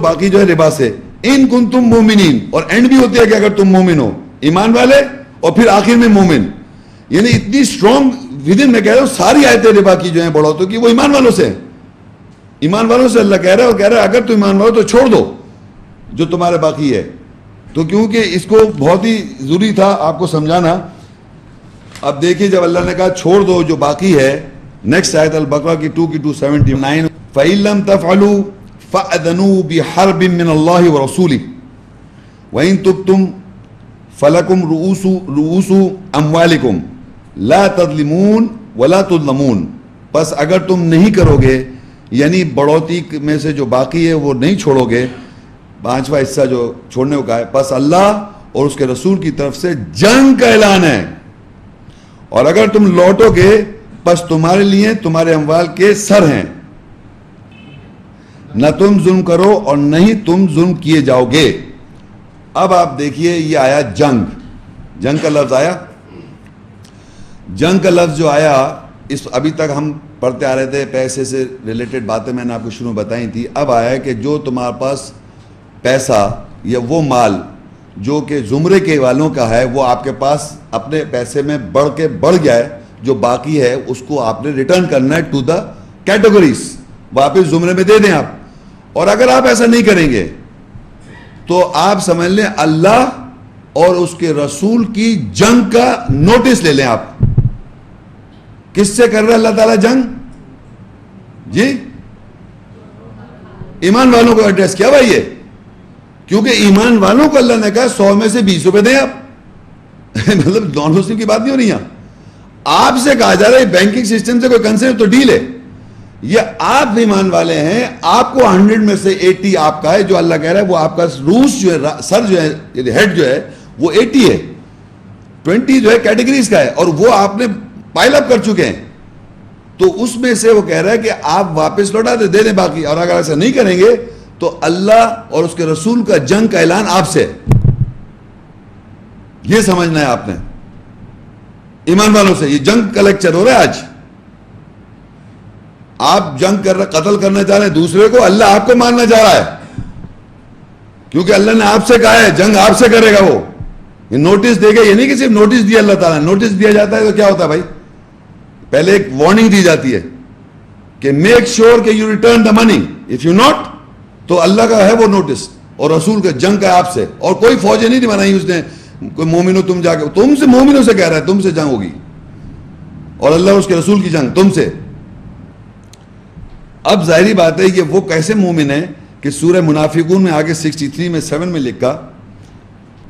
باقی جو ہے ربا سے. ان کنتم مومنین, اور اینڈ بھی ہوتی ہے کہ اگر تم مومن ہو, ایمان والے, اور پھر آخر میں مومن. یعنی اتنی اسٹرانگ ودن, میں کہہ رہا ہوں ساری آیتیں ربا کی جو ہیں بڑھوتوں کی, وہ ایمان والوں سے, ایمان والوں سے اللہ کہہ رہا ہے, اور کہہ رہا ہے اگر تم ایمان والو تو چھوڑ دو جو تمہارے باقی ہے. تو کیونکہ اس کو بہت ہی ضروری تھا آپ کو سمجھانا. اب دیکھیے جب اللہ نے کہا چھوڑ دو جو باقی ہے, نیکسٹ آیت البقرہ کی 279, فَإِن لَمْ تَفْعَلُوا فَأْذَنُوا بِحَرْبٍ مِّنَ اللَّهِ وَرَسُولِهِ وَإِن تُبْتُمْ فَلَكُمْ رُؤُوسُ أَمْوَالِكُمْ لَا تَظْلِمُونَ وَلَا تُظْلَمُونَ. پس اگر تم نہیں کرو گے, یعنی بڑھوتی میں سے جو باقی ہے وہ نہیں چھوڑو گے, 5واں حصہ جو چھوڑنے کو کہا ہے, پس اللہ اور اس کے رسول کی طرف سے جنگ کا اعلان ہے, اور اگر تم لوٹو گے پس تمہارے لیے تمہارے اموال کے سر ہیں, نہ تم ظلم کرو اور نہیں تم ظلم کیے جاؤ گے. اب آپ دیکھیے یہ آیا جنگ, جنگ کا لفظ آیا, جنگ کا لفظ جو آیا, اس ابھی تک ہم پڑھتے آ رہے تھے پیسے سے ریلیٹڈ باتیں میں نے آپ کو شروع میں بتائی تھی. اب آیا ہے کہ جو تمہارے پاس پیسہ یا وہ مال جو کہ زمرے کے والوں کا ہے, وہ آپ کے پاس اپنے پیسے میں بڑھ گیا ہے, جو باقی ہے اس کو آپ نے ریٹرن کرنا ہے ٹو دا کیٹیگریز, واپس زمرے میں دے دیں آپ. اور اگر آپ ایسا نہیں کریں گے تو آپ سمجھ لیں اللہ اور اس کے رسول کی جنگ کا نوٹس لے لیں. آپ کس سے کر رہے اللہ تعالیٰ جنگ؟ جی ایمان والوں کو ایڈریس کیا بھائی یہ, کیونکہ ایمان والوں کو اللہ نے کہا 100 میں سے 20 روپے دیں آپ. مطلب نان مسلم کی بات نہیں ہو رہی. آپ سے کہا جا رہا ہے بینکنگ سسٹم سے کوئی کنسرن تو ڈیل ہے, یہ آپ ایمان والے ہیں, آپ کو 100 میں سے 80 آپ کا ہے, جو اللہ کہہ رہا ہے وہ آپ کا روس جو ہے, سر جو ہے, ہیڈ جو ہے وہ 80 ہے, 20 جو ہے کیٹیگریز کا ہے, اور وہ آپ نے پائل اپ کر چکے ہیں. تو اس میں سے وہ کہہ رہا ہے کہ آپ واپس لوٹا دے دیں باقی, اور اگر ایسا نہیں کریں گے تو اللہ اور اس کے رسول کا جنگ کا اعلان آپ سے. یہ سمجھنا ہے آپ نے ایمان والوں سے. یہ جنگ کا لیکچر ہو رہا ہے آج. آپ جنگ کر رہے, قتل کرنا چاہ رہے ہیں دوسرے کو, اللہ آپ کو مارنا چاہ رہا ہے, کیونکہ اللہ نے آپ سے کہا ہے جنگ آپ سے کرے گا. وہ یہ نوٹس دے گا, یہ نہیں کہ صرف نوٹس دیا اللہ تعالیٰ, نوٹس دیا جاتا ہے تو کیا ہوتا ہے بھائی, پہلے ایک وارننگ دی جاتی ہے کہ میک شیور کہ you return the money, if you not, تو اللہ کا ہے وہ نوٹس, اور رسول کا جنگ کا آپ سے. اور کوئی فوجیں نہیں بنائی اس نے, کوئی مومنو تم جا کے, تم سے مومنوں سے کہہ رہا ہے تم سے جنگ ہوگی, اور اللہ اور اس کے رسول کی جنگ تم سے. اب ظاہری بات ہے کہ وہ کیسے مومن ہیں کہ سورہ منافقون میں آگے 63 میں 7 میں لکھا,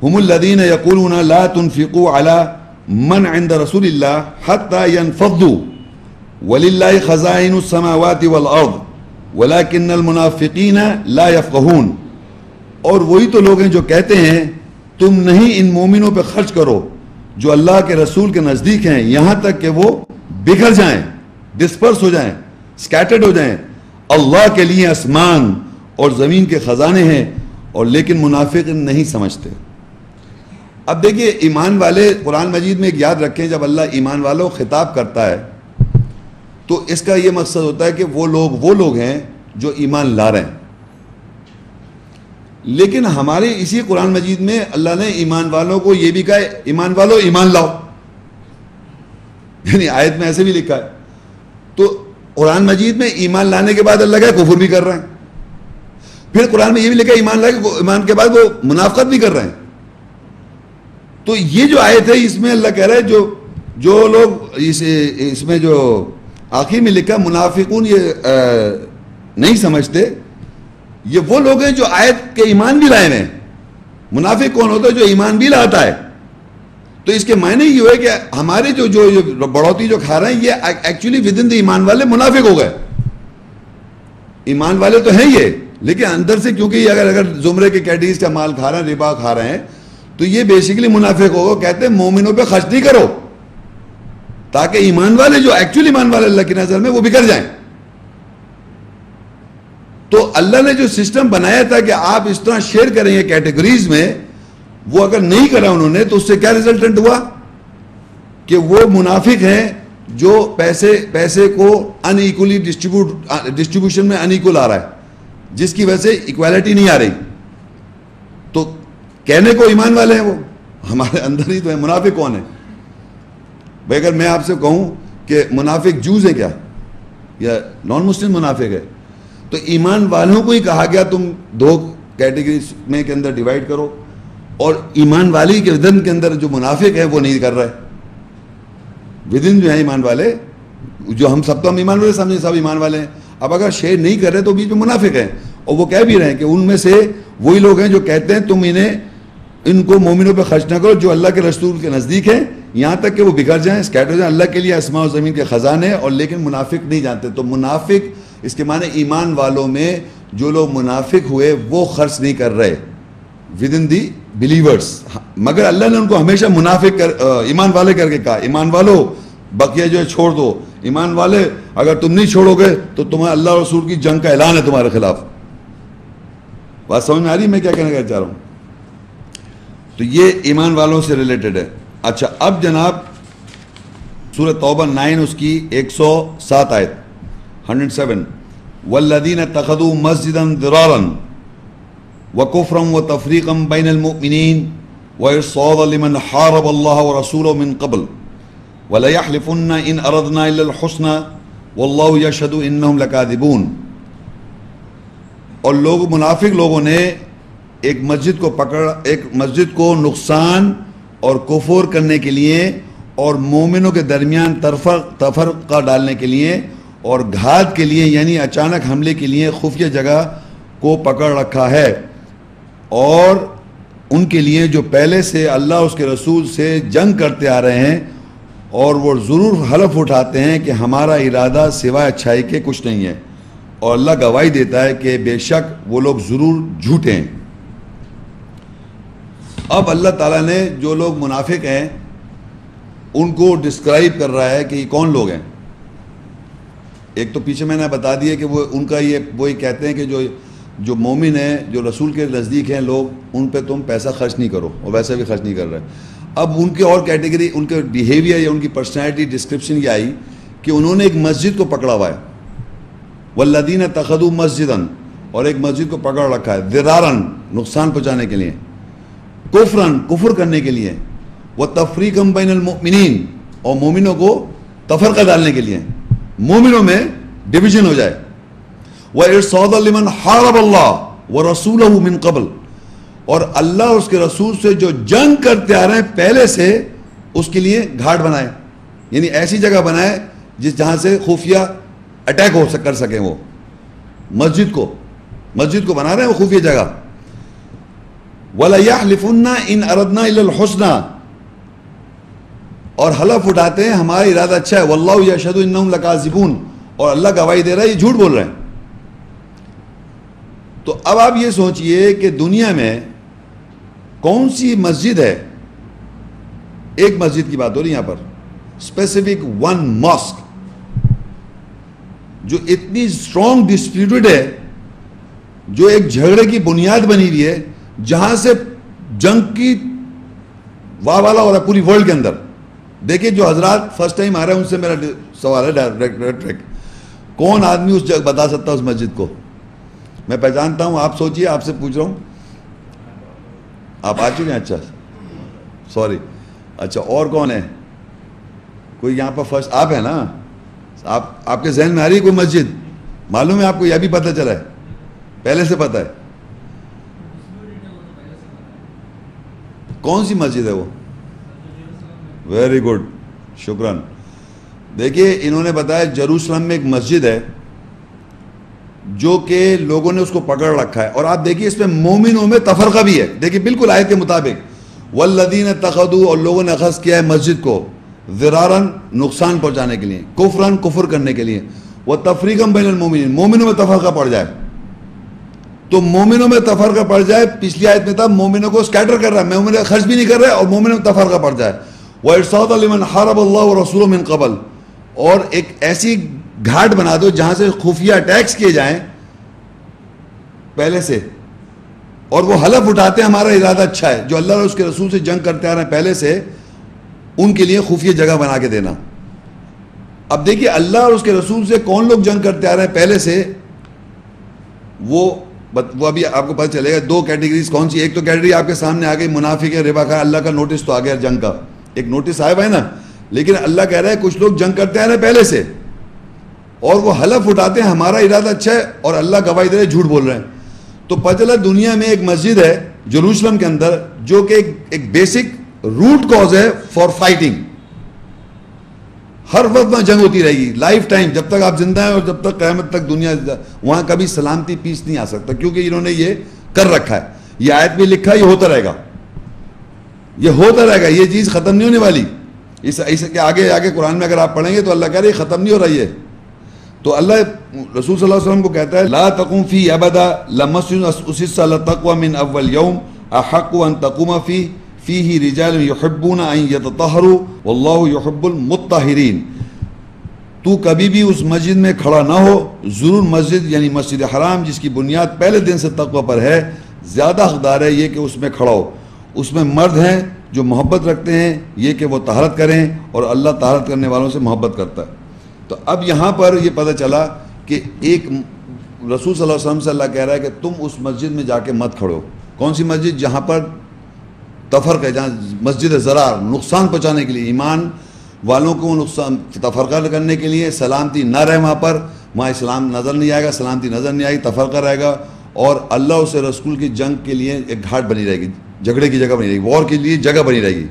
ہم الذین یقولون لا تنفقوا علی من عند رسول اللہ حتی ینفضوا وللہ خزائن السماوات والارض ولکن المنافقین لا یفقہون. اور وہی تو لوگ ہیں جو کہتے ہیں تم نہیں ان مومنوں پہ خرچ کرو جو اللہ کے رسول کے نزدیک ہیں, یہاں تک کہ وہ بکھر جائیں, ڈسپرس ہو جائیں, سکیٹرڈ ہو جائیں. اللہ کے لیے آسمان اور زمین کے خزانے ہیں, اور لیکن منافق نہیں سمجھتے. اب دیکھیے ایمان والے, قرآن مجید میں ایک یاد رکھیں, جب اللہ ایمان والوں خطاب کرتا ہے تو اس کا یہ مقصد ہوتا ہے کہ وہ لوگ ہیں جو ایمان لا رہے ہیں. لیکن ہمارے اسی قرآن مجید میں اللہ نے ایمان والوں کو یہ بھی کہا ہے ایمان والو ایمان لاؤ, یعنی آیت میں ایسے بھی لکھا ہے. تو قرآن مجید میں ایمان لانے کے بعد اللہ کا کفر بھی کر رہے ہیں, پھر قرآن میں یہ بھی لکھا ہے ایمان کے بعد وہ منافقت بھی کر رہے ہیں. تو یہ جو آیت ہے اس میں اللہ کہہ رہا ہے جو لوگ اس میں جو آخر میں لکھا منافقون یہ نہیں سمجھتے, یہ وہ لوگ ہیں جو آیت کے ایمان بھی لائے ہیں. منافق کون ہوتا ہے؟ جو ایمان بھی لاتا ہے. تو اس کے معنی یہ ہوئے کہ ہمارے جو بڑھوتی جو کھا رہے ہیں یہ ایکچولی ود ان دی ایمان والے منافق ہو گئے. ایمان والے تو ہیں یہ, لیکن اندر سے کیونکہ یہ اگر زمرے کے کیٹیگریز کا مال کھا رہے ہیں, ربا کھا رہے ہیں, تو یہ بیسیکلی منافق ہوگا. کہتے ہیں مومنوں پہ خرچ نہیں کرو تاکہ ایمان والے جو ایکچولی ایمان والے اللہ کی نظر میں وہ بکھر جائیں. تو اللہ نے جو سسٹم بنایا تھا کہ آپ اس طرح شیئر کریں گے کیٹیگریز میں, وہ اگر نہیں کرا انہوں نے تو اس سے کیا ریزلٹنٹ ہوا کہ وہ منافق ہیں جو پیسے کو ان ایکولی ڈسٹریبیوشن میں ان ایکول آ رہا ہے. جس کی وجہ سے ایکویلٹی نہیں آ رہی. تو کہنے کو ایمان والے ہیں وہ ہمارے اندر ہی تو ہے. منافق کون ہے بھائی؟ اگر میں آپ سے کہوں کہ منافق جوز ہے کیا یا نان مسلم منافق ہے, تو ایمان والوں کو ہی کہا گیا تم دو کیٹیگریز میں کے اندر ڈیوائڈ کرو, اور ایمان والی کے ودن کے اندر جو منافق ہے وہ نہیں کر رہا ہے. ودن جو ہے ایمان والے, جو ہم سب تو ہم ایمان والے سمجھیں, سب ایمان والے ہیں. اب اگر شیئر نہیں کر رہے تو بیچ میں منافق ہیں, اور وہ کہہ بھی رہے ہیں کہ ان میں سے وہی لوگ ہیں جو کہتے ہیں تم ان کو مومنوں پہ خرچ نہ کرو جو اللہ کے رسول کے نزدیک ہیں, یہاں تک کہ وہ بگڑ جائیں, اسکیٹر جائیں. اللہ کے لیے آسمان و زمین کے خزانے, اور لیکن منافق نہیں جانتے. تو منافق اس کے معنی ایمان والوں میں جو لوگ منافق ہوئے وہ خرچ نہیں کر رہے ود ان دی بلیورس, مگر اللہ نے ان کو ہمیشہ منافق ایمان والے کر کے کہا, ایمان والو بقیہ جو ہے چھوڑ دو, ایمان والے اگر تم نہیں چھوڑو گے تو تمہیں اللہ اور رسول کی جنگ کا اعلان ہے تمہارے خلاف. بات سمجھ میں آ رہی میں کیا کہنا چاہ رہا ہوں؟ تو یہ ایمان والوں سے ریلیٹڈ ہے. اچھا, اب جناب سورہ توبہ 9 اس کی 107 آیت 107, والذین اتخذوا مسجدا ضرارا وکفرا وتفریقا بین المؤمنین وارصادا لمن حارب اللہ ورسولہ من قبل وَلَيَحْلِفُنَّ إِنْ أَرَدْنَا إِلَّا الْحُسْنَى وَاللَّهُ يَشْهَدُ إِنَّهُمْ لَكَاذِبُونَ. اور منافق لوگوں نے ایک مسجد کو نقصان اور کفر کرنے کے لیے اور مومنوں کے درمیان تفرقہ ڈالنے کے لیے اور گھات کے لیے یعنی اچانک حملے کے لیے خفیہ جگہ کو پکڑ رکھا ہے, اور ان کے لیے جو پہلے سے اللہ اس کے رسول سے جنگ کرتے آ رہے ہیں, اور وہ ضرور حلف اٹھاتے ہیں کہ ہمارا ارادہ سوائے اچھائی کے کچھ نہیں ہے, اور اللہ گواہی دیتا ہے کہ بے شک وہ لوگ ضرور جھوٹے ہیں. اب اللہ تعالیٰ نے جو لوگ منافق ہیں ان کو ڈسکرائب کر رہا ہے کہ یہ کون لوگ ہیں. ایک تو پیچھے میں نے بتا دیا کہ وہ ان کا وہی کہتے ہیں کہ جو مومن ہیں, جو رسول کے نزدیک ہیں لوگ, ان پہ تم پیسہ خرچ نہیں کرو, اور ویسے بھی خرچ نہیں کر رہے. اب ان کے اور کیٹیگری, ان کے بیہیویئر یا ان کی پرسنالٹی ڈسکرپشن یہ آئی کہ انہوں نے ایک مسجد کو پکڑا ہوا ہے, والذین اتخذوا مسجدا, اور ایک مسجد کو پکڑ رکھا ہے, ضرارن نقصان پہنچانے کے لیے, کفرن کفر کرنے کے لیے, وتفریقا بین المؤمنین اور مومنوں کو تفرقہ ڈالنے کے لیے, مومنوں میں ڈویژن ہو جائے, وارصادا لمن حارب اللہ ورسولہ من قبل, اور اللہ اس کے رسول سے جو جنگ کرتے آ رہے ہیں پہلے سے اس کے لیے گھاٹ بنائے, یعنی ایسی جگہ بنائے جہاں سے خفیہ اٹیک کر سکیں. وہ مسجد کو بنا رہے ہیں وہ خفیہ جگہ. وَلَيَحْلِفُنَّ إِنْ أَرَدْنَا إِلَّا الْحُسْنَى, اور حلف اٹھاتے ہیں ہمارا ارادہ اچھا ہے, وَاللَّهُ يَشْهَدُ إِنَّهُمْ لَكَاذِبُونَ, اور اللہ گواہی دے رہا ہے یہ جھوٹ بول رہے ہیں. تو اب آپ یہ سوچئے کہ دنیا میں کون سی مسجد ہے, ایک مسجد کی بات ہو رہی یہاں پر, اسپیسیفک ون ماسک, جو اتنی اسٹرانگ ڈسپیوٹڈ ہے, جو ایک جھگڑے کی بنیاد بنی ہوئی ہے, جہاں سے جنگ کی والا ہو رہا ہے پوری ورلڈ کے اندر. دیکھیں جو حضرات فرسٹ ٹائم آ رہے ہیں ان سے میرا سوال ہے ڈائریکٹ, کون آدمی اس جگہ بتا سکتا ہے اس مسجد کو؟ میں پہچانتا ہوں, آپ سوچئے, آپ سے پوچھ رہا ہوں. آپ آ چکے ہیں؟ اچھا سوری, اچھا اور کون ہے؟ کوئی یہاں پر فرسٹ آپ ہیں نا, آپ کے ذہن میں آ رہی ہے کوئی مسجد؟ معلوم ہے آپ کو, یہ بھی پتہ چلا ہے, پہلے سے پتہ ہے کون سی مسجد ہے وہ؟ ویری گڈ, شکران. دیکھیے انہوں نے بتایا جیروسلم میں ایک مسجد ہے جو کہ لوگوں نے اس کو پکڑ رکھا ہے, اور آپ دیکھیے اس میں مومنوں میں تفرقہ بھی ہے. دیکھیے بالکل آیت کے مطابق, والذین اتخذوا, اور لوگوں نے اخذ کیا ہے مسجد کو, ضرارن نقصان پہنچانے کے لیے, کفرن کفر کرنے کے لیے, وتفریقا بین المؤمنین مومنوں میں تفرقہ پڑ جائے. تو مومنوں میں تفرقہ پڑ جائے, پچھلی آیت میں تھا مومنوں کو اسکیٹر کر رہا ہے, مومن خرچ بھی نہیں کر رہا ہے, اور مومنوں میں تفرقہ پڑ جائے. وارصادا لمن حارب اللہ ورسولہ من قبل, اور ایک ایسی گھاٹ بنا دو جہاں سے خفیہ اٹیکس کیے جائیں پہلے سے, اور وہ حلف اٹھاتے ہیں ہمارا ارادہ اچھا ہے, جو اللہ اور اس کے رسول سے جنگ کرتے آ رہے ہیں پہلے سے, ان کے لیے خفیہ جگہ بنا کے دینا. اب دیکھیے اللہ اور اس کے رسول سے کون لوگ جنگ کرتے آ رہے ہیں پہلے سے, وہ ابھی آپ کو پتہ چلے گا. دو کیٹیگریز کون سی. ایک تو کیٹیگری آپ کے سامنے آ گئی, منافق ہے, ربا کھا. اللہ کا نوٹس تو آ گیا جنگ کا, ایک نوٹس آیا ہوا ہے نا, لیکن اللہ کہہ رہا ہے کچھ لوگ جنگ کرتے آ رہے ہیں پہلے سے, اور وہ حلف اٹھاتے ہیں ہمارا ارادہ اچھا ہے, اور اللہ گواہی دے رہے جھوٹ بول رہے ہیں. تو پتہ چلا دنیا میں ایک مسجد ہے جروسلم کے اندر, جو کہ ایک بیسک روٹ کاز ہے فار فائٹنگ. ہر وقت وہاں جنگ ہوتی رہے گی لائف ٹائم, جب تک آپ زندہ ہیں اور جب تک قیامت تک دنیا, وہاں کبھی سلامتی پیس نہیں آ سکتا, کیونکہ انہوں نے یہ کر رکھا ہے. یہ آیت میں لکھا ہے, یہ ہوتا رہے گا, یہ ہوتا رہے گا, یہ چیز ختم نہیں ہونے والی. اس کے آگے آگے قرآن میں اگر آپ پڑھیں گے تو اللہ کہہ رہے یہ ختم نہیں ہو رہی ہے. تو اللہ رسول صلی اللہ علیہ وسلم کو کہتا ہے لا تقم فی ابدا لمسجد اسس علی التقوى من اول یوم احق ان تقوم فیہ رجال یحبون ان یتطہروا واللہ یحب المطہرین. تو کبھی بھی اس مسجد میں کھڑا نہ ہو, ضرور مسجد یعنی مسجد حرام جس کی بنیاد پہلے دن سے تقوی پر ہے, زیادہ حقدار ہے یہ کہ اس میں کھڑا ہو. اس میں مرد ہیں جو محبت رکھتے ہیں, یہ کہ وہ طہارت کریں, اور اللہ طہارت کرنے والوں سے محبت کرتا ہے. تو اب یہاں پر یہ پتہ چلا کہ ایک رسول صلی اللہ علیہ وسلم سے اللہ کہہ رہا ہے کہ تم اس مسجد میں جا کے مت کھڑو. کون سی مسجد؟ جہاں پر تفرقہ ہے, جہاں مسجد ضرار, نقصان پہنچانے کے لیے, ایمان والوں کو نقصان تفرقہ کرنے کے لیے, سلامتی نہ رہے وہاں پر, وہاں اسلام نظر نہیں آئے گا, سلامتی نظر نہیں آئے گی, تفرقہ رہے گا, اور اللہ اس رسول کی جنگ کے لیے ایک گھاٹ بنی رہے گی, جھگڑے کی جگہ بنی رہے گی, وار کے لیے جگہ بنی رہے گی,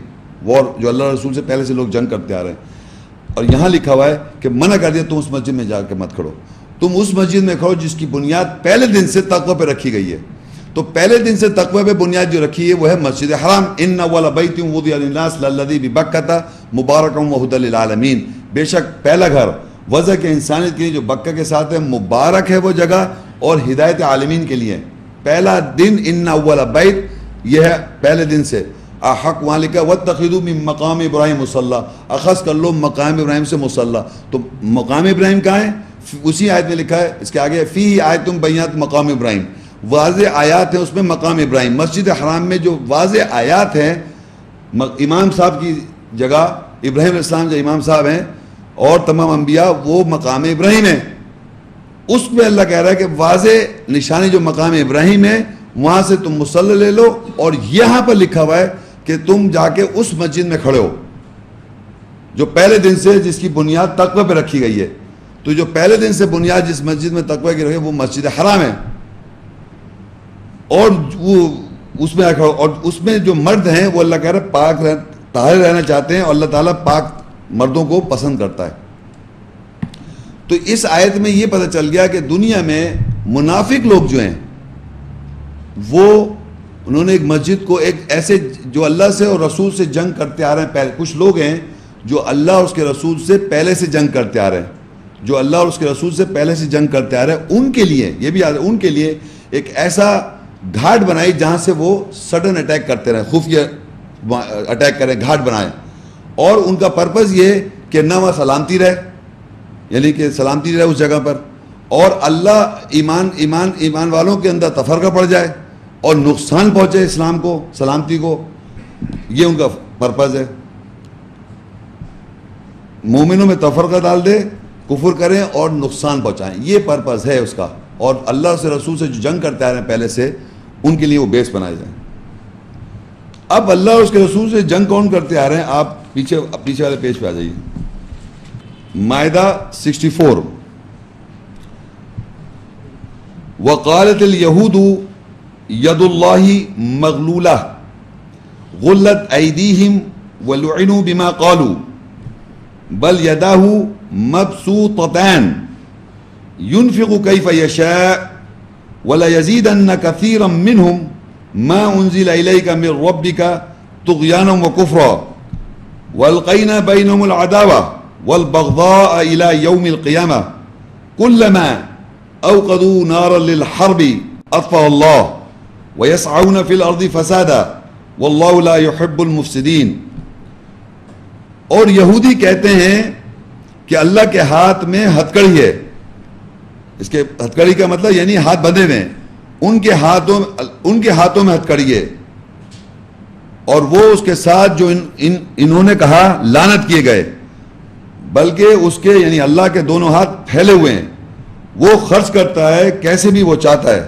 وار جو اللہ رسول سے پہلے سے لوگ جنگ کرتے آ رہے ہیں. اور یہاں لکھا ہوا ہے کہ منع کر دیا تم اس مسجد میں جا کے مت کھڑو, تم اس مسجد میں کھڑو جس کی بنیاد پہلے دن سے تقوی پہ رکھی گئی ہے. تو پہلے دن سے تقوی پہ بنیاد جو رکھی ہے وہ ہے مسجد حرام. ان اول بیت وضع للناس للذی ببکۃ مبارک وہدی للعالمین. بے شک پہلا گھر وضع کے انسانیت کے لیے جو بکہ کے ساتھ ہے, مبارک ہے وہ جگہ, اور ہدایت عالمین کے لیے. پہلا دن ان اول بیت, یہ ہے پہلے دن سے. احق وہاں لکھا واتخذوا من مقام ابراہیم مصلی, اخذ کر لو مقام ابراہیم سے مصلی. تو مقام ابراہیم کہاں ہے؟ اسی آیت میں لکھا ہے, اس کے آگے فی آیت بینات مقام ابراہیم, واضح آیات ہیں اس میں مقام ابراہیم. مسجد حرام میں جو واضح آیات ہیں, امام صاحب کی جگہ ابراہیم علیہ السلام جو امام صاحب ہیں اور تمام انبیاء, وہ مقام ابراہیم ہے. اس میں اللہ کہہ رہا ہے کہ واضح نشانی جو مقام ابراہیم ہے وہاں سے تم مصلی لے لو, اور یہاں پر لکھا ہوا ہے کہ تم جا کے اس مسجد میں کھڑے ہو جو پہلے دن سے جس کی بنیاد تقوی پہ رکھی گئی ہے. تو جو پہلے دن سے بنیاد جس مسجد میں تقوی کی رکھی ہے وہ مسجد حرام ہے, اور وہ اس میں کھڑو, اور اس میں جو مرد ہیں وہ اللہ کہہ رہا ہے پاک طاہر رہنا چاہتے ہیں, اور اللہ تعالیٰ پاک مردوں کو پسند کرتا ہے. تو اس آیت میں یہ پتہ چل گیا کہ دنیا میں منافق لوگ جو ہیں وہ انہوں نے ایک مسجد کو ایک ایسے جو اللہ سے اور رسول سے جنگ کرتے آ رہے ہیں. پہلے کچھ لوگ ہیں جو اللہ اور اس کے رسول سے پہلے سے جنگ کرتے آ رہے ہیں, جو اللہ اور اس کے رسول سے پہلے سے جنگ کرتے آ رہے ہیں, ان کے لیے یہ بھی ان کے لیے ایک ایسا گھاٹ بنائی جہاں سے وہ سڈن اٹیک کرتے رہیں, خفیہ اٹیک کریں, گھاٹ بنائیں. اور ان کا پرپز یہ کہ نہ وہاں سلامتی رہے, یعنی کہ سلامتی رہے اس جگہ پر, اور اللہ ایمان والوں کے اندر تفرقہ پڑ جائے اور نقصان پہنچے اسلام کو, سلامتی کو. یہ ان کا پرپز ہے. مومنوں میں تفرقہ ڈال دے, کفر کریں اور نقصان پہنچائیں, یہ پرپز ہے اس کا. اور اللہ سے رسول سے جو جنگ کرتے آ رہے ہیں پہلے سے, ان کے لیے وہ بیس بنائے جائیں. اب اللہ اور اس کے رسول سے جنگ کون کرتے آ رہے ہیں؟ آپ پیچھے والے پیج پہ آ جائیے. مائدہ 64. وقالت اليہود ید اللہ مغلولہ غلت ایدیہم ولعنوا بما قالوا بل یداہ مبسوطتان ينفق كيف يشاء وليزيدن كثيرا منهم ما أنزل إليك من ربك طغيانا وكفرا والقينا بينهم العداوة والبغضاء إلى يوم القيامة كلما أوقدوا نارا للحرب أطفأ الله ويسعون في الأرض فسادا والله لا يحب المفسدين. اور یہودی کہتے ہیں کہ اللہ کے ہاتھ میں ہتھکڑی ہے. اس کے ہتھکڑی کا مطلب یعنی ہاتھ بندھے ہوئے ہیں, ان کے ہاتھوں میں ہتھکڑی ہے, اور وہ اس کے ساتھ جو انہوں نے کہا لعنت کیے گئے, بلکہ اس کے یعنی اللہ کے دونوں ہاتھ پھیلے ہوئے ہیں. وہ خرچ کرتا ہے کیسے بھی وہ چاہتا ہے،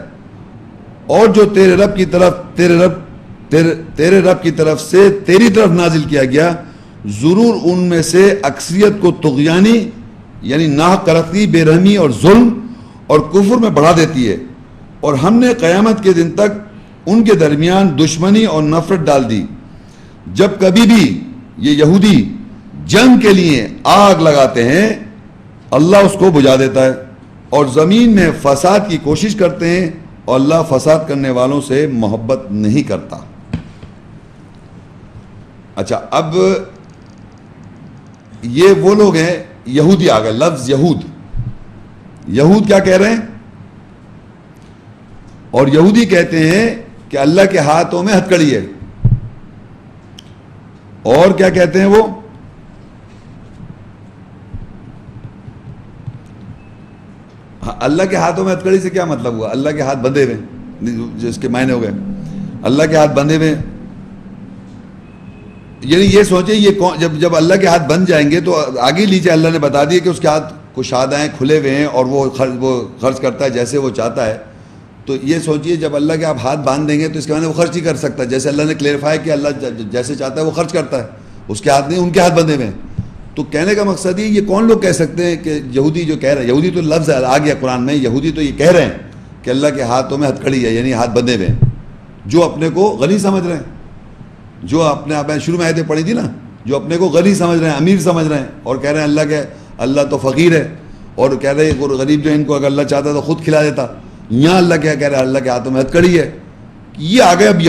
اور جو تیرے رب کی طرف سے تیری طرف نازل کیا گیا، ضرور ان میں سے اکثریت کو طغیانی یعنی ناحق کرتی، بے رحمی اور ظلم اور کفر میں بڑھا دیتی ہے، اور ہم نے قیامت کے دن تک ان کے درمیان دشمنی اور نفرت ڈال دی۔ جب کبھی بھی یہ یہودی جنگ کے لیے آگ لگاتے ہیں اللہ اس کو بجھا دیتا ہے، اور زمین میں فساد کی کوشش کرتے ہیں اور اللہ فساد کرنے والوں سے محبت نہیں کرتا۔ اچھا، اب یہ وہ لوگ ہیں، یہودی آ گئے، لفظ یہود کیا کہہ رہے ہیں؟ اور یہودی کہتے ہیں کہ اللہ کے ہاتھوں میں ہتھکڑی ہے، اور کیا کہتے ہیں وہ؟ اللہ کے ہاتھوں میں ہتھکڑی سے کیا مطلب ہوا؟ اللہ کے ہاتھ بندھے ہوئے، جس کے معنی ہو گئے اللہ کے ہاتھ بندھے ہوئے، یعنی یہ سوچیں یہ جب اللہ کے ہاتھ بند جائیں گے تو آگے لیجیے اللہ نے بتا دیا کہ اس کے ہاتھ کشادہ ہیں، کھلے ہوئے ہیں، اور وہ خرچ کرتا ہے جیسے وہ چاہتا ہے۔ تو یہ سوچئے جب اللہ کے آپ ہاتھ باندھ دیں گے تو اس کے معنی وہ خرچ نہیں کر سکتا، جیسے اللہ نے کلیئرفائی کیا اللہ جیسے چاہتا ہے وہ خرچ کرتا ہے، اس کے ہاتھ نہیں، ان کے ہاتھ بندھے ہوئے ہیں۔ تو کہنے کا مقصد یہ کون لوگ کہہ سکتے ہیں کہ یہودی جو کہہ رہے ہیں، یہودی تو لفظ آ گیا قرآن میں، یہودی تو یہ کہہ رہے ہیں کہ اللہ کے ہاتھوں میں ہتھکڑی ہے، یعنی ہاتھ بندھے ہوئے ہیں، جو اپنے کو غنی سمجھ رہے ہیں، جو اپنے آپ شروع میں آیتیں پڑھی تھی نا، جو اپنے کو غنی سمجھ رہے ہیں، امیر سمجھ رہے ہیں، اور کہہ رہے ہیں اللہ تو فقیر ہے، اور کہہ رہے ہیں غریب جو ان کو اگر اللہ چاہتا تو خود کھلا دیتا۔ یہاں اللہ کیا کہہ رہا ہے؟ اللہ کے ہاتھوں میں ہتھکڑی ہے۔ یہ آ گئے اب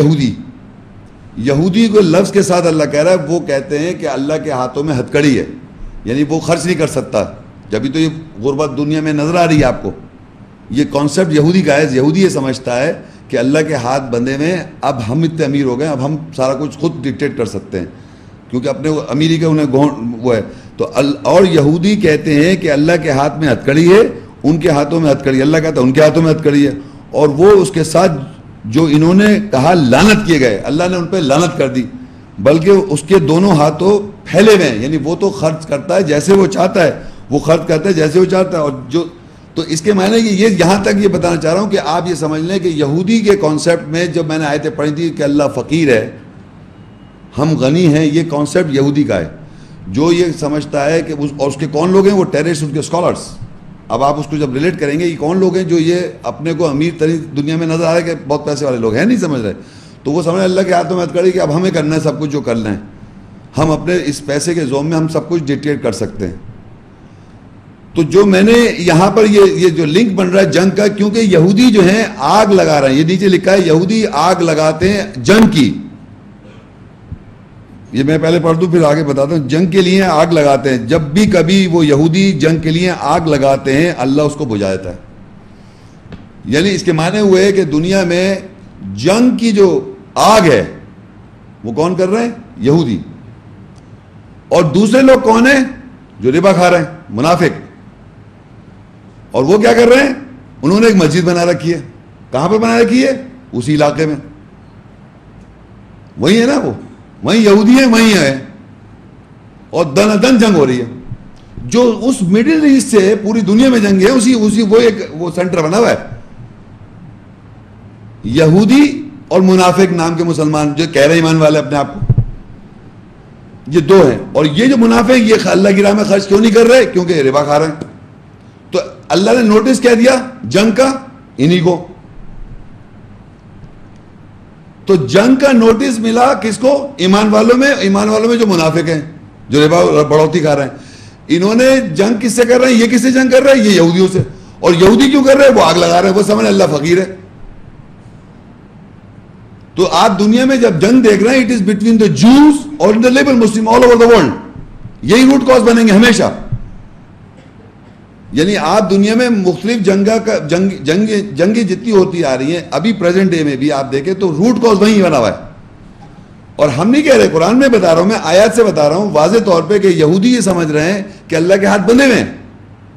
یہودی کو لفظ کے ساتھ اللہ کہہ رہا ہے، وہ کہتے ہیں کہ اللہ کے ہاتھوں میں ہتھکڑی ہے، یعنی وہ خرچ نہیں کر سکتا۔ جبھی تو یہ غربت دنیا میں نظر آ رہی ہے آپ کو، یہ کانسیپٹ یہودی کا ہے۔ یہودی یہ سمجھتا ہے کہ اللہ کے ہاتھ بندے میں، اب ہم اتنے امیر ہو گئے، اب ہم سارا کچھ خود ڈکٹیٹ کر سکتے ہیں، کیونکہ اپنے امیری کا انہیں وہ ہے۔ تو اور یہودی کہتے ہیں کہ اللہ کے ہاتھ میں ہتھکڑی ہے، ان کے ہاتھوں میں ہتھکڑی ہے، اللہ کہتا ہے ان کے ہاتھوں میں ہتھکڑی ہے، اور وہ اس کے ساتھ جو انہوں نے کہا لعنت کیے گئے، اللہ نے ان پہ لعنت کر دی، بلکہ اس کے دونوں ہاتھوں پھیلے ہوئے ہیں، یعنی وہ تو خرچ کرتا ہے جیسے وہ چاہتا ہے، وہ خرچ کرتا ہے جیسے وہ چاہتا ہے، اور جو تو اس کے معنی یہ یہاں تک یہ بتانا چاہ رہا ہوں کہ آپ یہ سمجھ لیں کہ یہودی کے کانسیپٹ میں جب میں نے آیتیں پڑھی تھی کہ اللہ فقیر ہے ہم غنی ہیں، یہ کانسیپٹ یہودی کا ہے، جو یہ سمجھتا ہے کہ اور اس کے کون لوگ ہیں؟ وہ ٹیررسٹ، ان کے اسکالرس۔ اب آپ اس کو جب ریلیٹ کریں گے یہ کون لوگ ہیں جو یہ اپنے کو امیر ترین دنیا میں نظر آ رہا ہے کہ بہت پیسے والے لوگ ہیں، نہیں سمجھ رہے، تو وہ سمجھ اللہ کے ہاتھوں میں ہتھکڑی کہ اب ہمیں کرنا ہے سب کچھ جو کرنا ہے، ہم اپنے اس پیسے کے زوم میں ہم سب کچھ ڈکٹیٹ کر سکتے ہیں۔ تو جو میں نے یہاں پر یہ جو لنک بن رہا ہے جنگ کا، کیونکہ یہودی جو ہیں آگ لگا رہے ہیں، یہ نیچے لکھا ہے یہودی آگ لگاتے ہیں جنگ کی، یہ میں پہلے پڑھ دوں پھر آگے بتاتا ہوں۔ جنگ کے لیے آگ لگاتے ہیں، جب بھی کبھی وہ یہودی جنگ کے لیے آگ لگاتے ہیں اللہ اس کو بجھا دیتا ہے، یعنی اس کے معنی ہوئے کہ دنیا میں جنگ کی جو آگ ہے وہ کون کر رہے ہیں؟ یہودی۔ اور دوسرے لوگ کون ہیں؟ جو ربا کھا رہے ہیں، منافق۔ اور وہ کیا کر رہے ہیں؟ انہوں نے ایک مسجد بنا رکھی ہے، کہاں پر بنا رکھی ہے؟ اسی علاقے میں، وہی ہے نا، وہ وہیں یہودی ہیں، وہیں ہے، اور دن دن جنگ ہو رہی ہے۔ جو اس مڈل ایسٹ سے پوری دنیا میں جنگ ہے، اسی وہ سینٹر بنا ہوا ہے۔ یہودی اور منافق نام کے مسلمان جو کہہ رہے ایمان والے اپنے آپ کو، یہ دو ہیں۔ اور یہ جو منافق یہ اللہ کی راہ میں خرچ کیوں نہیں کر رہے؟ کیونکہ یہ ربا کھا رہے ہیں۔ تو اللہ نے نوٹس کیا دیا جنگ کا؟ انہی کو۔ تو جنگ کا نوٹس ملا کس کو؟ ایمان والوں میں جو منافق ہیں، جو ربا بڑھوتی کھا رہے ہیں۔ انہوں نے جنگ کس سے کر رہے ہیں؟ یہ کس سے جنگ کر رہے ہیں؟ یہ یہودیوں سے۔ اور یہودی کیوں کر رہے ہیں؟ وہ آگ لگا رہے ہیں، وہ سمجھ اللہ فقیر ہے۔ تو آپ دنیا میں جب جنگ دیکھ رہے ہیں اٹ از بٹوین دا جوز اور the label Muslim all over the world, یہی روٹ کاز بنیں گے ہمیشہ۔ یعنی آپ دنیا میں مختلف جنگیں جتنی ہوتی آ رہی ہیں، ابھی پریزنٹ ڈے میں بھی آپ دیکھیں تو روٹ کاز وہیں بنا ہوا ہے۔ اور ہم نہیں کہہ رہے، قرآن میں بتا رہا ہوں، میں آیات سے بتا رہا ہوں واضح طور پہ کہ یہودی یہ سمجھ رہے ہیں کہ اللہ کے ہاتھ بندھے ہوئے ہیں۔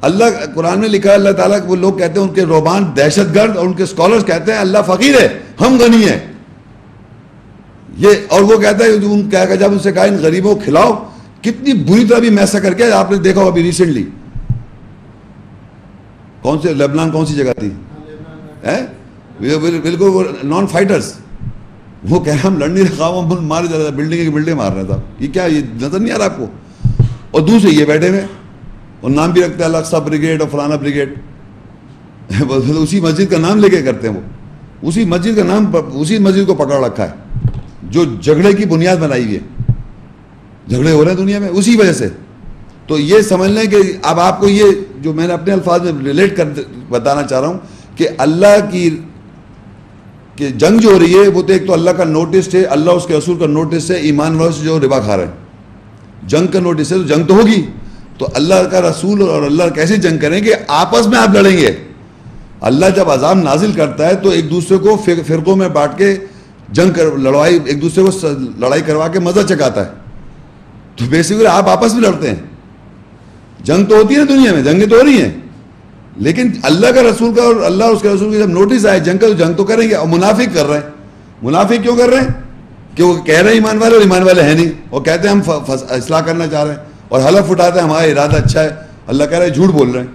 اللہ قرآن میں لکھا ہے، اللہ تعالیٰ وہ لوگ کہتے ہیں ان کے روبان دہشت گرد، اور ان کے اسکالرز کہتے ہیں اللہ فقیر ہے ہم غنی ہیں۔ یہ اور وہ کہتا ہے جب ان سے کہا ان غریبوں کو کھلاؤ، کتنی بری طرح بھی میسا کر کے آپ نے دیکھا ابھی ریسنٹلی، کون سے لبنان کون سی جگہ تھی؟ بالکل نان فائٹرز. وہ کہہ رہے ہم لڑ نہیں رہے, ہم مارے جا رہے تھے, بلڈنگ کی بلڈنگ مار رہے تھا. یہ کیا, یہ نظر نہیں آ رہا آپ کو؟ اور دوسرے یہ بیٹھے ہوئے اور نام بھی رکھتے ہیں الاقصی بریگیڈ اور فلانا بریگیڈ. اسی مسجد کا نام لے کے کرتے ہیں, وہ اسی مسجد کا نام, اسی مسجد کو پکڑ رکھا ہے جو جھگڑے کی بنیاد بنائی ہوئی ہے. جھگڑے ہو رہے ہیں دنیا میں اسی وجہ سے. تو یہ سمجھ لیں کہ اب آپ کو یہ جو میں نے اپنے الفاظ میں ریلیٹ کر بتانا چاہ رہا ہوں کہ اللہ کی کہ جنگ جو ہو رہی ہے وہ تو ایک تو اللہ کا نوٹس ہے, اللہ اس کے رسول کا نوٹس ہے, ایمان والوں سے جو ربا کھا رہے ہیں. جنگ کا نوٹس ہے تو جنگ تو ہوگی. تو اللہ کا رسول اور اللہ کیسے جنگ کریں گے؟ آپس میں آپ لڑیں گے. اللہ جب عذاب نازل کرتا ہے تو ایک دوسرے کو فرقوں میں بانٹ کے جنگ لڑائی, ایک دوسرے کو لڑائی کروا کے مزہ چکاتا ہے. تو بیسیکلی آپ آپس میں لڑتے ہیں. جنگ تو ہوتی ہے دنیا میں, جنگیں تو ہو رہی ہیں, لیکن اللہ کا رسول کا اور اللہ اس کے رسول کا جب نوٹس آئے جنگ کا تو جنگ تو کریں گے. اور منافق کر رہے ہیں. منافق کیوں کر رہے ہیں؟ کہ وہ کہہ رہے ہیں ایمان والے اور ایمان والے ہیں نہیں, اور کہتے ہیں ہم اصلاح کرنا چاہ رہے ہیں اور حلف اٹھاتے ہیں ہمارا ارادہ اچھا ہے, اللہ کہہ رہا ہے جھوٹ بول رہے ہیں.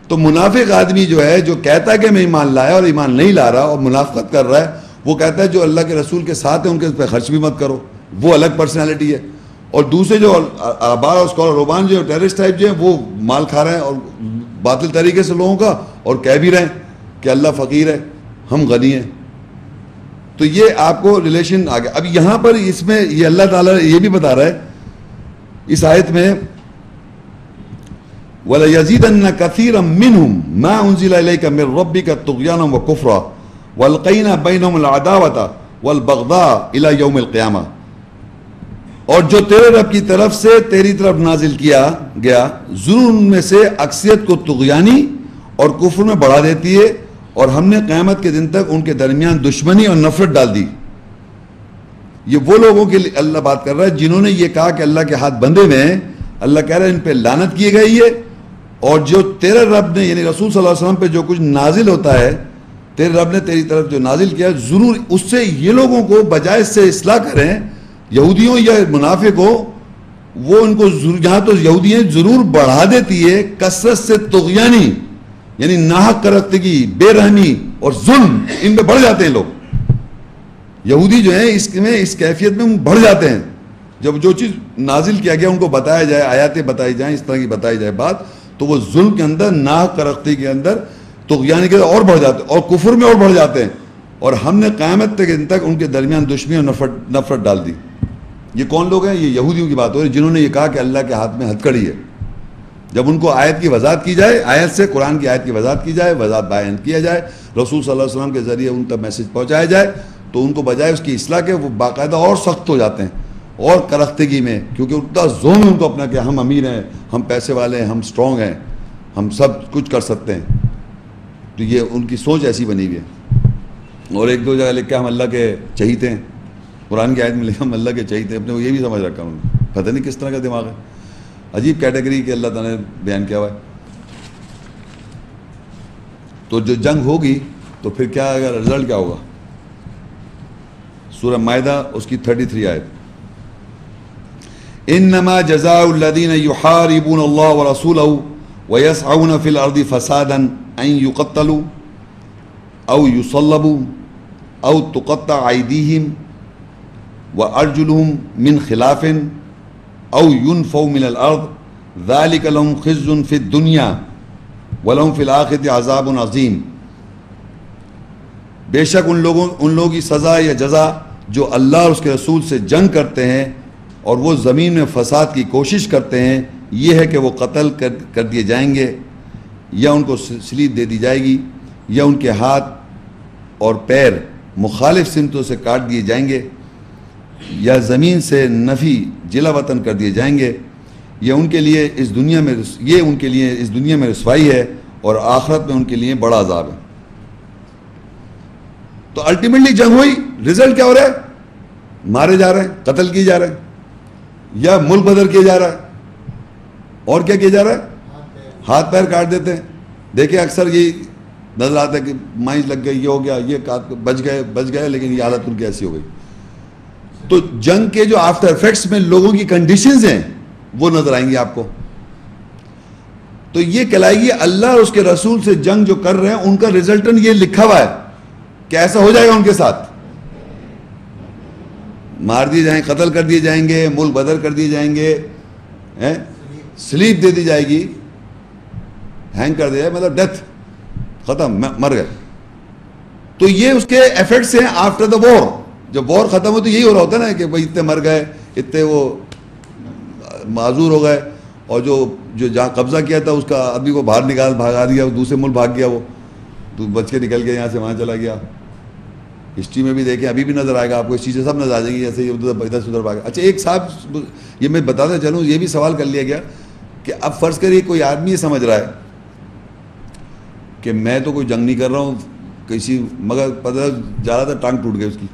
تو منافق آدمی جو ہے جو کہتا ہے کہ میں ایمان لایا اور ایمان نہیں لا رہا اور منافقت کر رہا ہے, وہ کہتا ہے جو اللہ کے رسول کے ساتھ ہیں ان کے پہ خرچ بھی مت کرو, وہ الگ پرسنالٹی ہے. اور دوسرے جو احبار اور اسکالر روبان جو ٹیررسٹ ٹائپ جو ہیں وہ مال کھا رہے ہیں اور باطل طریقے سے لوگوں کا, اور کہہ بھی رہے ہیں کہ اللہ فقیر ہے ہم غنی ہیں. تو یہ آپ کو ریلیشن آ گیا. اب یہاں پر اس میں یہ اللہ تعالیٰ یہ بھی بتا رہا ہے اس آیت میں وَلَيَزِيدَنَّ كَثِيرًا مِّنْهُمْ مَا أُنزِلَ إِلَيْكَ مِنْ رَبِّكَ طُغْيَانًا وَكُفْرًا وَأَلْقَيْنَا بَيْنَهُمُ الْعَدَاوَةَ وَالْبَغْضَاءَ إِلَى يَوْمِ الْقِيَامَةِ. اور جو تیرے رب کی طرف سے تیری طرف نازل کیا گیا ضرور ان میں سے اکثریت کو طغیانی اور کفر میں بڑھا دیتی ہے, اور ہم نے قیامت کے دن تک ان کے درمیان دشمنی اور نفرت ڈال دی. یہ وہ لوگوں کے لیے اللہ بات کر رہا ہے جنہوں نے یہ کہا کہ اللہ کے ہاتھ بندھے ہوئے ہیں. اللہ کہہ رہا ہے ان پہ لعنت کی گئی ہے, اور جو تیرے رب نے یعنی رسول صلی اللہ علیہ وسلم پہ جو کچھ نازل ہوتا ہے تیرے رب نے تیری طرف جو نازل کیا ضرور اس سے یہ لوگوں کو بجائے اس سے اصلاح کریں, یہودیوں یا منافق ہو, وہ ان کو جہاں تو یہودیاں ضرور بڑھا دیتی ہے کثرت سے طغیانی یعنی ناحق کرختگی, بے رحمی اور ظلم, ان پہ بڑھ جاتے ہیں لوگ. یہودی جو ہیں اس میں اس کیفیت میں بڑھ جاتے ہیں. جب جو چیز نازل کیا گیا ان کو بتایا جائے, آیاتیں بتائی جائیں, اس طرح کی بتائی جائے بات, تو وہ ظلم کے اندر, ناحق کرختی کے اندر, طغیانی کے اندر اور بڑھ جاتے ہیں اور کفر میں اور بڑھ جاتے ہیں. اور ہم نے قیامت تک ان کے درمیان دشمنی اور نفرت ڈال دی. یہ کون لوگ ہیں؟ یہ یہودیوں کی بات ہو رہی ہے جنہوں نے یہ کہا کہ اللہ کے ہاتھ میں ہتھکڑی ہے. جب ان کو آیت کی وضاحت کی جائے, آیت سے قرآن کی آیت کی وضاحت کی جائے, وضاحت بیان کیا جائے, رسول صلی اللہ علیہ وسلم کے ذریعے ان تک میسج پہنچایا جائے, تو ان کو بجائے اس کی اصلاح کے وہ باقاعدہ اور سخت ہو جاتے ہیں اور کرختگی میں, کیونکہ اتنا زوم ہے ان کو اپنا کہ ہم امیر ہیں, ہم پیسے والے ہیں, ہم اسٹرانگ ہیں, ہم سب کچھ کر سکتے ہیں. تو یہ ان کی سوچ ایسی بنی ہوئی ہے. اور ایک دو جگہ لکھ کے ہم اللہ کے چہیتے ہیں, قرآن کی آیت میں لکھا ہم اللہ کے چہیتے ہیں. اپنے کو یہ بھی سمجھ رکھا ہوں, پتہ نہیں کس طرح کا دماغ ہے, عجیب کیٹیگری کے اللہ تعالیٰ نے بیان کیا ہوا ہے. تو جو جنگ ہوگی تو پھر کیا اگر رزلٹ کیا ہوگا؟ سورہ مائدہ اس کی 33 آیت, انما جزاء الذین یحاربون اللہ ورسولہ ویسعون فی الارض فسادا ان یقتلوا او یصلبوا او تقطع ایدیہم وارجلہم من خلاف او ينفوا من الارض ذلك لهم خزي في الدنيا ولهم في الاخرة عذاب عظیم. بے شک ان لوگوں کی سزا یا جزا جو اللہ اور اس کے رسول سے جنگ کرتے ہیں اور وہ زمین میں فساد کی کوشش کرتے ہیں, یہ ہے کہ وہ قتل کر دیے جائیں گے, یا ان کو سلیب دے دی جائے گی, یا ان کے ہاتھ اور پیر مخالف سمتوں سے کاٹ دیے جائیں گے, یا زمین سے نفی جلا وطن کر دیے جائیں گے. یہ ان کے لیے اس دنیا میں رسوائی ہے اور آخرت میں ان کے لیے بڑا عذاب ہے. تو الٹیمیٹلی جنگ ہوئی, رزلٹ کیا ہو رہا ہے؟ مارے جا رہے ہیں, قتل کیے جا رہے ہیں, یا ملک بدر کیا جا رہا ہے, اور کیا کیا جا رہا ہے؟ ہاتھ پیر کاٹ دیتے ہیں. دیکھیں اکثر یہ نظر آتا ہے کہ مائنس لگ گئی, یہ ہو گیا, یہ بچ گئے, لیکن یہ حالت ان کی ایسی ہو گئی. تو جنگ کے جو آفٹر افیکٹس میں لوگوں کی کنڈیشنز ہیں وہ نظر آئیں گی آپ کو. تو یہ کہلائے گی اللہ اور اس کے رسول سے جنگ جو کر رہے ہیں ان کا ریزلٹن یہ لکھا ہوا ہے کہ ایسا ہو جائے گا ان کے ساتھ، مار دیے جائیں، قتل کر دیے جائیں گے، ملک بدر کر دیے جائیں گے، سلیپ دے دی جائے گی، ہینگ کر دیا جائے، مطلب ڈیتھ، ختم، مر گئے. تو یہ اس کے ایفیکٹس ہیں آفٹر دا وار. جب وار ختم ہو تو یہی ہو رہا ہوتا ہے نا کہ بھائی اتنے مر گئے، اتنے وہ معذور ہو گئے، اور جو جہاں قبضہ کیا تھا اس کا آدمی کو باہر بھگا دیا، دوسرے ملک بھاگ گیا، وہ تو بچ کے نکل گیا، یہاں سے وہاں چلا گیا. ہسٹری میں بھی دیکھیں، ابھی بھی نظر آئے گا آپ کو، اس چیزیں سب نظر آ جائیں گی، جیسے ادھر سے ادھر بھاگا. اچھا ایک صاحب، یہ میں بتاتا چلوں، یہ بھی سوال کر لیا گیا کہ اب فرض کریے کوئی آدمی یہ سمجھ رہا ہے کہ میں تو کوئی جنگ نہیں کر رہا ہوں کسی، مگر پتہ جا رہا تھا ٹانگ ٹوٹ گئی اس کی،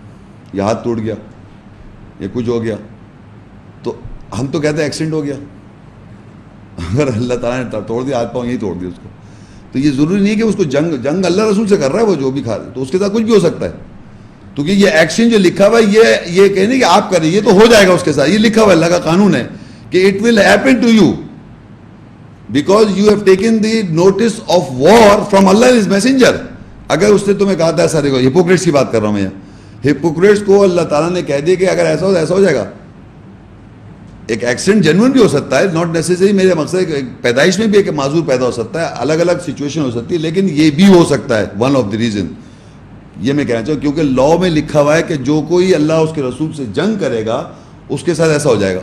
یا ہاتھ ٹوٹ گیا، یا کچھ ہو گیا، تو ہم تو کہتے ہیں ایکسیڈنٹ ہو گیا. اگر اللہ تعالیٰ نے توڑ دیا ہاتھ پاؤں، یہی توڑ دیا اس کو، تو یہ ضروری نہیں ہے کہ اس کو جنگ اللہ رسول سے کر رہا ہے، وہ جو بھی کھا رہا ہے تو اس کے ساتھ کچھ بھی ہو سکتا ہے. تو کہ یہ ایکشن جو لکھا ہوا ہے، یہ کہنے کہ آپ کریں، یہ تو ہو جائے گا اس کے ساتھ، یہ لکھا ہوا ہے، اللہ کا قانون ہے کہ it will happen to you because you have taken the notice of war from Allah is messenger. اگر اس نے تمہیں کہا تھا ایسا، دیکھو ہپوکریٹس کی بات کر رہا ہوں میں یہاں، ہپوکریٹس کو اللہ تعالیٰ نے کہہ دیا کہ اگر ایسا ہو تو ایسا ہو جائے گا. ایک ایکسیڈنٹ جنون بھی ہو سکتا ہے، ناٹ نیسیسری، میرے مقصد پیدائش میں بھی ایک معذور پیدا ہو سکتا ہے، الگ الگ سچویشن ہو سکتی ہے، لیکن یہ بھی ہو سکتا ہے ون آف دی ریزن. یہ میں کہنا چاہوں کیونکہ لا میں لکھا ہوا ہے کہ جو کوئی اللہ اس کے رسول سے جنگ کرے گا اس کے ساتھ ایسا ہو جائے گا،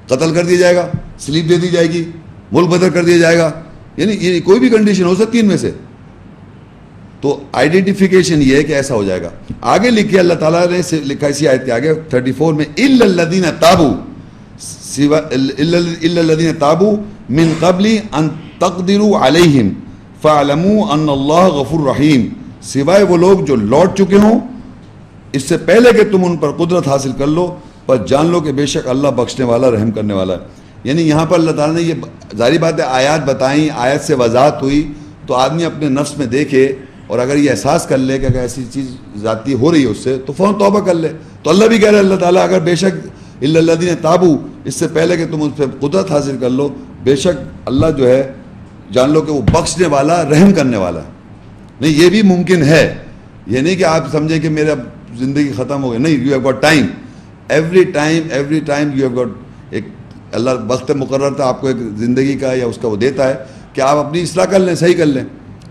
قتل کر دیا جائے گا، سلیپ دے دی جائے گی، ملک بدر کر دیا جائے گا، یعنی کوئی بھی کنڈیشن ہو سکتی ہے ان میں سے. تو آئیڈینٹیفیکیشن یہ ہے کہ ایسا ہو جائے گا. آگے لکھے اللہ تعالیٰ نے لکھا اسی آیت کے آگے 34 میں اِلَّا الَّذِينَ تَابُوا اِلَّا الَّذِينَ تَابُوا مِن قَبْلِ أَن تَقْدِرُوا عَلَيْهِمْ فَاعْلَمُوا أَنَّ اللَّهَ غَفُورٌ رَحِيمٌ. سوائے وہ لوگ جو لوٹ چکے ہوں اس سے پہلے کہ تم ان پر قدرت حاصل کر لو، پر جان لو کہ بے شک اللہ بخشنے والا رحم کرنے والا ہے. یعنی یہاں پر اللہ تعالیٰ نے یہ ظاہری بات ہے آیات بتائیں، آیت سے وضاحت ہوئی تو آدمی اپنے نفس میں دیکھے، اور اگر یہ احساس کر لے کہ اگر ایسی چیز ذاتی ہو رہی ہے اس سے تو فوراً توبہ کر لے. تو اللہ بھی کہہ رہے اللہ تعالیٰ اگر بے شک اِلَّا الَّذِينَ تَابُوا، اس سے پہلے کہ تم اس پہ قدرت حاصل کر لو، بے شک اللہ جو ہے جان لو کہ وہ بخشنے والا رحم کرنے والا ہے. نہیں، یہ بھی ممکن ہے، یہ نہیں کہ آپ سمجھیں کہ میرا زندگی ختم ہو گئی، نہیں، you have got time, every time you have got. ایک اللہ وقت مقرر تھا آپ کو ایک زندگی کا یا اس کا وہ دیتا ہے کہ آپ اپنی اصلاح کر لیں، صحیح کر لیں.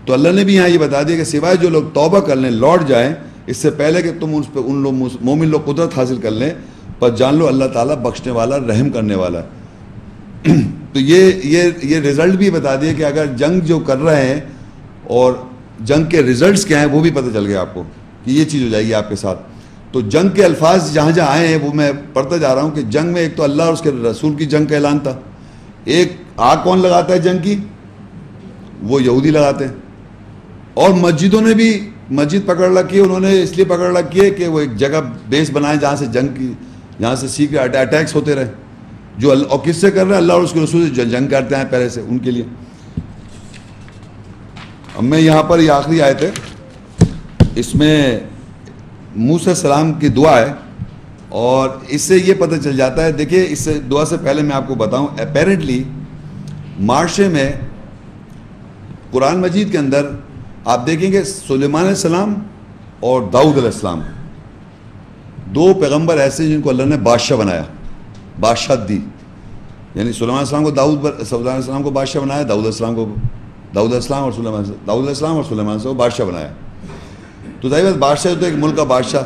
تو اللہ نے بھی یہاں یہ بتا دیا کہ سوائے جو لوگ توبہ کر لیں، لوٹ جائیں، اس سے پہلے کہ تم اس پہ ان لوگ مومن لوگ قدرت حاصل کر لیں، پر جان لو اللہ تعالیٰ بخشنے والا رحم کرنے والا ہے. تو یہ رزلٹ بھی بتا دیا کہ اگر جنگ جو کر رہے ہیں اور جنگ کے ریزلٹس کیا ہیں وہ بھی پتہ چل گیا آپ کو کہ یہ چیز ہو جائے گی آپ کے ساتھ. تو جنگ کے الفاظ جہاں جہاں آئے ہیں وہ میں پڑھتا جا رہا ہوں کہ جنگ میں ایک تو اللہ اور اس کے رسول کی جنگ کا اعلان تھا. ایک آگ کون لگاتا ہے جنگ کی؟ وہ یہودی لگاتے ہیں. اور مسجدوں نے بھی مسجد پکڑ رکھی ہے، انہوں نے اس لیے پکڑ رکھی ہے کہ وہ ایک جگہ بیس بنائیں جہاں سے جنگ کی، جہاں سے سیکرٹ اٹیکس ہوتے رہے. جو اور کس سے کر رہے ہیں؟ اللہ اور اس کے رسول سے جنگ کرتے ہیں پہلے سے ان کے لیے. اب میں یہاں پر یہ آخری آیت ہے، اس میں موسیٰ السلام کی دعا ہے، اور اس سے یہ پتہ چل جاتا ہے. دیکھیے اس سے دعا سے پہلے میں آپ کو بتاؤں، اپیرنٹلی معاشرے میں قرآن مجید کے اندر آپ دیکھیں گے سلیمان علیہ السلام اور داؤد علیہ السلام دو پیغمبر ایسے جن کو اللہ نے بادشاہ بنایا، بادشاہت دی. یعنی سلیمان علیہ السلام کو بادشاہ بنایا، داؤد علیہ السلام اور سلیمان سے وہ بادشاہ بنایا. تو ظاہر بات بادشاہ تو ایک ملک کا بادشاہ.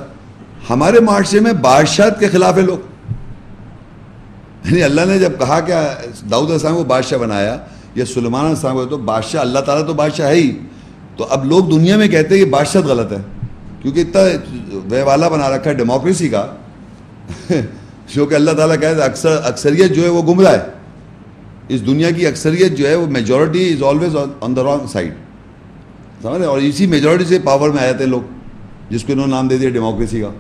ہمارے معاشرے میں بادشاہت کے خلاف ہے لوگ. یعنی اللہ نے جب کہا کہ داؤد علیہ السلام کو بادشاہ بنایا یا سلیمان علیہ السلام کو، تو بادشاہ اللہ تعالیٰ تو بادشاہ ہے ہی. تو اب لوگ دنیا میں کہتے ہیں کہ بادشاہت غلط ہے کیونکہ اتنا ویوالا بنا رکھا ہے ڈیموکریسی کا جو کہ اللہ تعالیٰ کہتے ہیں اکثریت جو ہے وہ گمراہ ہے. اس دنیا کی اکثریت جو ہے وہ majority is always on the wrong side, سمجھ رہے؟ اور اسی میجورٹی سے پاور میں آئے تھے لوگ، جس کو انہوں نے نام دے دیا ڈیموکریسی کا.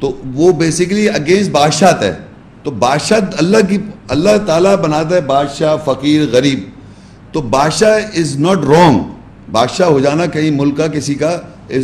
تو وہ بیسیکلی اگینسٹ بادشاہت ہے. تو بادشاہ اللہ تعالیٰ بناتا ہے بادشاہ، فقیر، غریب. تو بادشاہ از ناٹ رانگ. بادشاہ ہو جانا کہیں ملک کا کسی کا